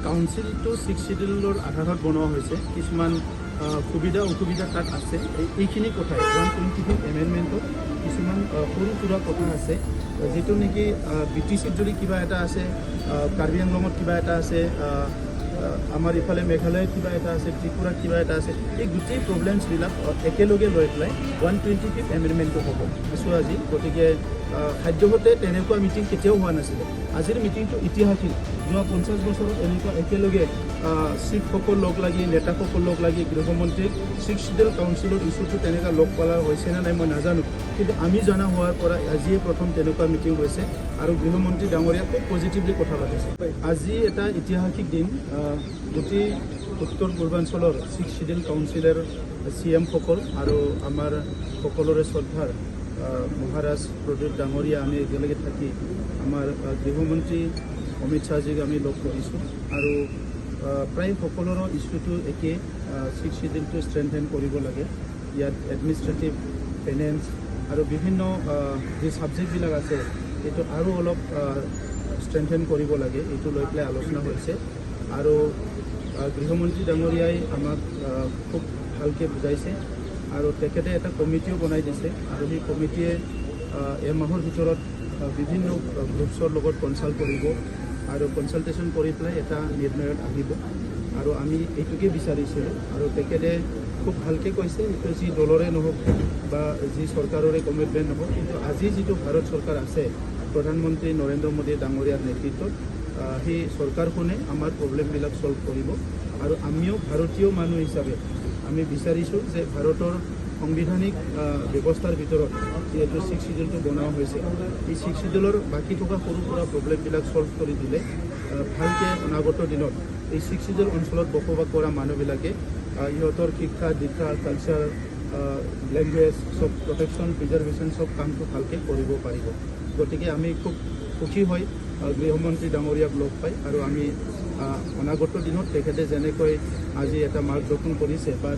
কাউন্সিলটো 6 শিডিউলৰ আধাৰত বনোৱা হৈছে কিছুমান সুবিধা অসুবিধা তাত আছে এইখিনি কথাই 125 এমেণ্ডমেণ্টত কিছুমান সৰু সুৰা কথা আছে যেটো নেকি বিটিচিত যদি কিবা এটা আছে কাৰ্বি আংলঙত কিবা এটা আছে আমাৰ ইফালে মেঘালয়ত কিবা এটা আছে ত্ৰিপুৰাত কিবা এটা আছে এই গোটেই প্ৰব্লেমছবিলাক একেলগে লৈ পেলাই 125 এমেণ্ডমেণ্টটো হ'ব আছোঁ আজি গতিকে খাদ্যহতে তেনেকুৱা মিটিং কেতিয়াও হোৱা নাছিলে আজিৰ মিটিংটো ইতিহাসিক যোৱা 50 বছৰত এনেকুৱা একেলগে চিফসকল লগ লাগি নেতাসকল লগ লাগি গৃহমন্ত্ৰীক 6 শিডিউল কাউন্সিলৰ ইছ্যুটো তেনেকুৱা লগ পালা হৈছে নে নাই মই নাজানো কিন্তু আমি জনা হোৱাৰ পৰা আজিয়ে প্ৰথম তেনেকুৱা মিটিং হৈছে আৰু গৃহমন্ত্ৰী ডাঙৰীয়া খুব পজিটিভলি কথা পাতিছে আজি এটা ইতিহাসিক দিন গোটেই উত্তৰ পূৰ্বাঞ্চলৰ 6 শিডিউল কাউন্সিলৰ CM সকল আৰু আমাৰ সকলোৰে শ্ৰদ্ধাৰ মহাৰাজ প্ৰদীপ ডাঙৰীয়া আমি একেলগে থাকি আমাৰ গৃহমন্ত্ৰী অমিত শ্বাহজীক আমি লগ কৰিছোঁ আৰু প্ৰায় সকলোৰে ইছ্যুটো একে 6 শিডিউলটো ষ্ট্ৰেংথেন কৰিব লাগে ইয়াত এডমিনিষ্ট্ৰেটিভ ফাইনেন্স আৰু বিভিন্ন যে ছাবজেক্টবিলাক আছে এইটো আৰু অলপ ষ্ট্ৰেংথেন কৰিব লাগে এইটো লৈ পেলাই আলোচনা হৈছে আৰু গৃহমন্ত্ৰী ডাঙৰীয়াই আমাক খুব ভালকৈ বুজাইছে আৰু তেখেতে এটা কমিটিও বনাই দিছে আৰু সেই কমিটিয়ে এমাহৰ ভিতৰত বিভিন্ন গ্ৰুপছৰ লগত কনচাল্ট কৰিব আৰু কনচাল্টেশ্যন কৰি পেলাই এটা নিৰ্ণয়ত আহিব আৰু আমি এইটোকে বিচাৰিছিলোঁ আৰু তেখেতে খুব ভালকৈ কৈছে এইটো যি দলৰে নহওক বা যি চৰকাৰৰে কমিটমেণ্ট নহওক কিন্তু আজি যিটো ভাৰত চৰকাৰ আছে প্ৰধানমন্ত্ৰী নৰেন্দ্ৰ মোদী ডাঙৰীয়াৰ নেতৃত্বত সেই চৰকাৰখনে আমাৰ প্ৰব্লেমবিলাক ছল্ভ কৰিব আৰু আমিও ভাৰতীয় মানুহ হিচাপে আমি বিচাৰিছোঁ যে ভাৰতৰ সাংবিধানিক ব্যৱস্থাৰ ভিতৰত যিহেতু 6 শিডিউলটো বনোৱা হৈছে এই 6 শিডিউলৰ বাকী থকা সৰু সুৰা প্ৰব্লেমবিলাক ছল্ভ কৰি দিলে ভালকৈ অনাগত দিনত এই 6 শিডিউল অঞ্চলত বসবাস কৰা মানুহবিলাকে ইহঁতৰ শিক্ষা দীক্ষা কালচাৰ লেংগুৱেজ চব প্ৰটেকশ্যন প্ৰিজাৰ্ভেশ্যন চব কামটো ভালকৈ কৰিব পাৰিব গতিকে আমি খুব সুখী হৈ গৃহমন্ত্ৰী ডাঙৰীয়াক লগ পাই আৰু আমি অনাগত দিনত তেখেতে যেনেকৈ আজি এটা মাৰ্গদৰ্শন কৰিছে বা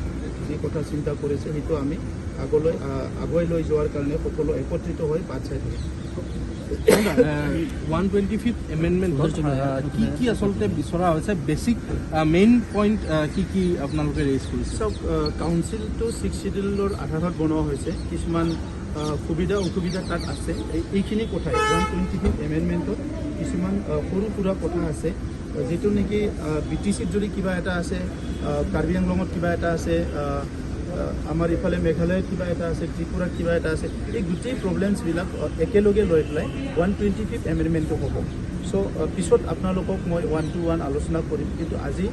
যি কথা চিন্তা কৰিছে সেইটো আমি আগুৱাই লৈ যোৱাৰ কাৰণে সকলো একত্ৰিত হৈ বাট চাই থাকিম 125th এমেণ্ডমেণ্টত কি আচলতে বিচৰা হৈছে বেছিক মেইন পইণ্ট কি আপোনালোকে ৰেজ কৰিছে চব কাউন্সিলটো 6 শিডিউলৰ আধাৰত বনোৱা হৈছে কিছুমান সুবিধা অসুবিধা তাত আছে এইখিনি কথাই 125th এমেণ্ডমেণ্টত কিছুমান সৰু সুৰা কথা আছে যেটো নেকি বিটিচিত যদি কিবা এটা আছে কাৰ্বি আংলঙত কিবা এটা আছে আমাৰ ইফালে মেঘালয়ত কিবা এটা আছে ত্ৰিপুৰাত কিবা এটা আছে এই গোটেই প্ৰব্লেমছবিলাক একেলগে লৈ পেলাই 125th এমেণ্ডমেণ্টটো হ'ব চ' পিছত আপোনালোকক মই 1-to-1 আলোচনা কৰিম কিন্তু আজি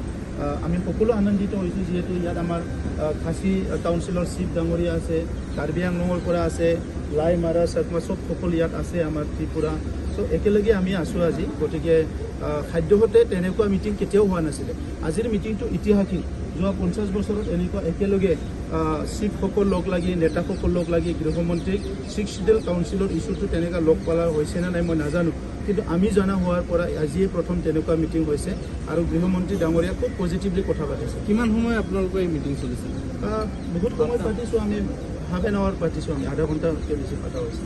আমি সকলো আনন্দিত হৈছোঁ যিহেতু ইয়াত আমাৰ খাচী কাউন্সিলৰ চিফ ডাঙৰীয়া আছে কাৰ্বি আংলঙৰ পৰা আছে লাই মাৰা চাকমা চব সকলো ইয়াত আছে আমাৰ ত্ৰিপুৰা চ' একেলগে আমি আছোঁ আজি গতিকে খাদ্যহতে তেনেকুৱা মিটিং কেতিয়াও হোৱা নাছিলে আজিৰ মিটিংটো ইতিহাসিক যোৱা 50 বছৰত এনেকুৱা একেলগে চিফসকল লগ লাগি নেতাসকল লগ লাগি গৃহমন্ত্ৰীক 6 শিডিউল কাউন্সিলৰ ইছ্যুটো তেনেকুৱা লগ পালা হৈছে নে নাই মই নাজানো কিন্তু আমি জনা হোৱাৰ পৰা আজিয়ে প্ৰথম তেনেকুৱা মিটিং হৈছে আৰু গৃহমন্ত্ৰী ডাঙৰীয়া খুব পজিটিভলি কথা পাতিছে কিমান সময় আপোনালোকৰ এই মিটিং চলিছে বহুত সময় পাতিছোঁ আমি হাফ এন আৱাৰ পাতিছোঁ আমি আধা ঘণ্টাতকৈ বেছি পতা হৈছে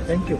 থেংক ইউ